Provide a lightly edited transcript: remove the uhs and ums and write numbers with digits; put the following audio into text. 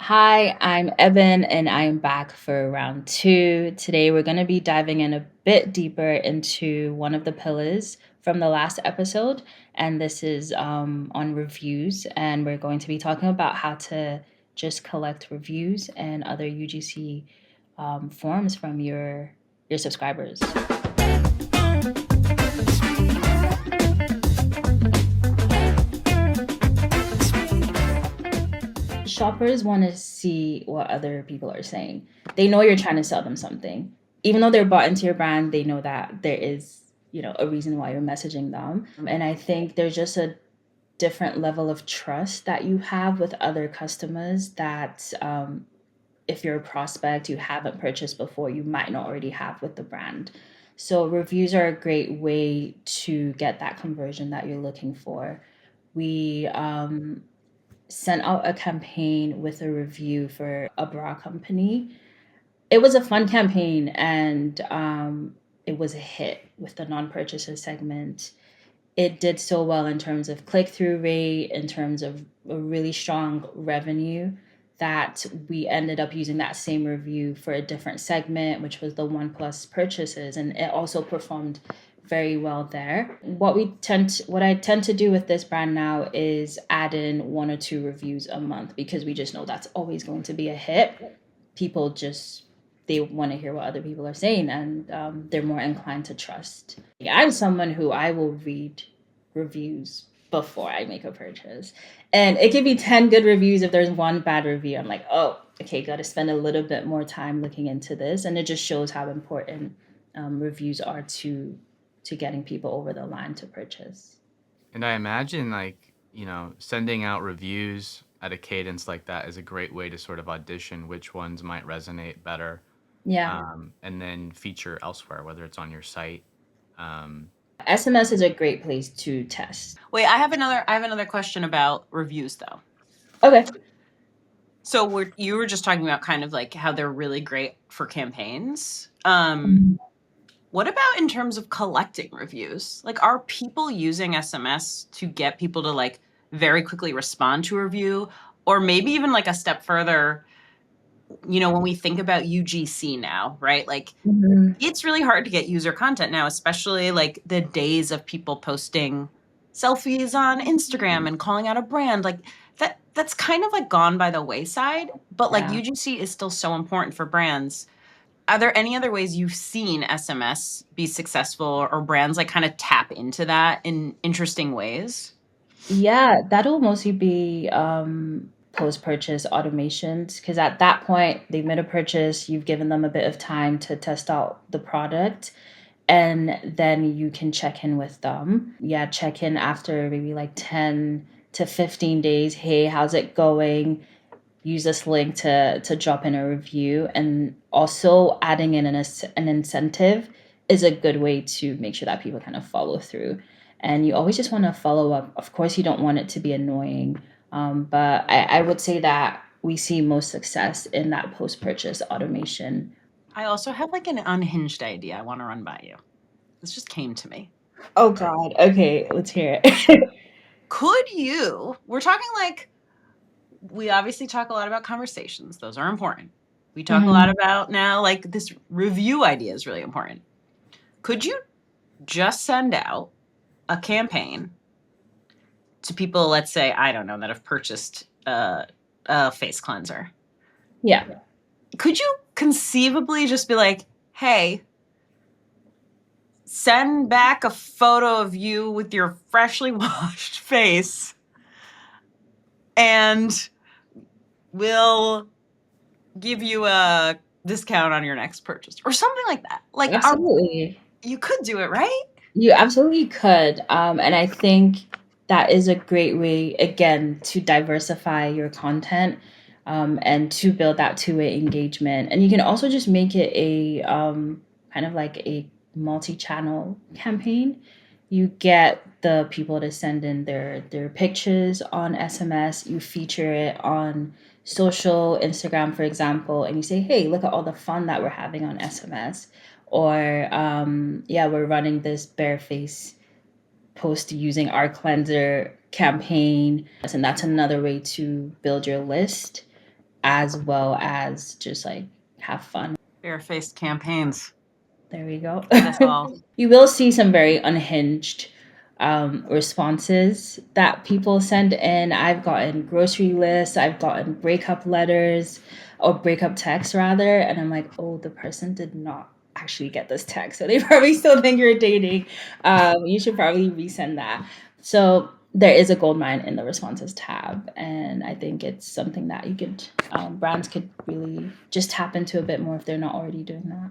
Hi, I'm Evan, and I'm back for round two. Today, we're going to be diving in a bit deeper into one of the pillars from the last episode, and this is on reviews. And we're going to be talking about how to just collect reviews and other UGC forms from your subscribers. Shoppers want to see what other people are saying. They know you're trying to sell them something. Even though they're bought into your brand, they know that there is, a reason why you're messaging them. And I think there's just a different level of trust that you have with other customers that if you're a prospect you haven't purchased before, you might not already have with the brand. So reviews are a great way to get that conversion that you're looking for. We sent out a campaign with a review for a bra company. It was a fun campaign, and it was a hit with the non-purchaser segment. It did so well in terms of click-through rate, in terms of a really strong revenue, that we ended up using that same review for a different segment, which was the one plus purchases, and it also performed very well there. What I tend to do with this brand now is add in one or two reviews a month because we just know that's always going to be a hit. People just they want to hear what other people are saying, and they're more inclined to trust. I'm someone who I will read reviews before I make a purchase, and it could be 10 good reviews. If there's one bad review, I'm like, oh, okay, got to spend a little bit more time looking into this. And it just shows how important reviews are to getting people over the line to purchase. And I imagine sending out reviews at a cadence like that is a great way to sort of audition which ones might resonate better, Yeah. and then feature elsewhere, whether it's on your site. Um, SMS is a great place to test. Wait, I have another question about reviews though. Okay. So you were just talking about kind of like how they're really great for campaigns. What about in terms of collecting reviews? Like, are people using SMS to get people to like very quickly respond to a review? Or maybe even like a step further, when we think about UGC now, right? Like Mhm. it's really hard to get user content now, especially like the days of people posting selfies on Instagram and calling out a brand. Like that's kind of like gone by the wayside, but like Yeah. UGC is still so important for brands. Are there any other ways you've seen SMS be successful or brands like kind of tap into that in interesting ways? Yeah, that'll mostly be post-purchase automations because at that point they've made a purchase, you've given them a bit of time to test out the product, and then you can check in with them. Yeah, check in after maybe like 10 to 15 days. Hey, how's it going? Use this link to drop in a review, and also adding in an incentive is a good way to make sure that people kind of follow through. And you always just want to follow up. Of course, you don't want it to be annoying, but I would say that we see most success in that post-purchase automation. I also have like an unhinged idea I want to run by you. This just came to me. Oh God. Okay, let's hear it. We're talking like, we obviously talk a lot about conversations. Those are important. We talk a lot Mhm. about now, like this review idea is really important. Could you just send out a campaign to people, let's say, I don't know, that have purchased a face cleanser? Yeah. Could you conceivably just be like, hey, send back a photo of you with your freshly washed face and we'll give you a discount on your next purchase or something like that? Like, Absolutely. you could do it, right? You absolutely could. And I think that is a great way, again, to diversify your content, and to build that two-way engagement. And you can also just make it a kind of like a multi-channel campaign. You get the people to send in their pictures on SMS, you feature it on social, Instagram, for example, and you say, hey, look at all the fun that we're having on SMS. Or yeah, we're running this bareface post using our cleanser campaign, and that's another way to build your list. as well as just like have fun. Bare-faced campaigns. There we go. That's all. You will see some very unhinged responses that people send in. I've gotten grocery lists, I've gotten breakup letters or breakup texts rather, and I'm like, oh, the person did not actually get this text, so they probably still think you're dating. You should probably resend that. So there is a gold mine in the responses tab, and I think it's something that you could brands could really just tap into a bit more if they're not already doing that.